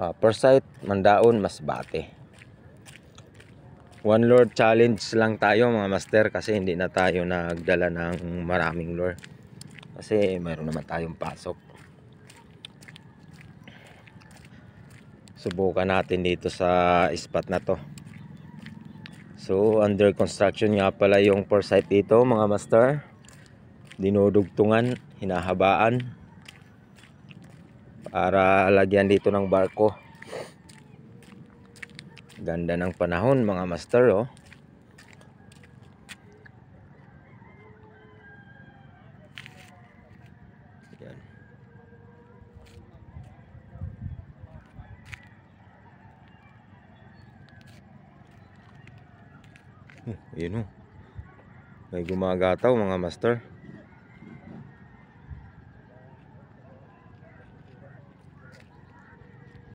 Forsyth, Mandaon, Masbate. One lure challenge lang tayo mga master, kasi hindi na tayo nagdala ng maraming lure kasi mayroon naman tayong pasok. Subukan natin dito sa spot na to. So under construction nga pala yung Forsyth dito mga master. Dinudugtungan, hinahabaan para lagyan dito ng barko. Ganda ng panahon mga master, oh. Yan. Yun, oh. May gumagataw mga master.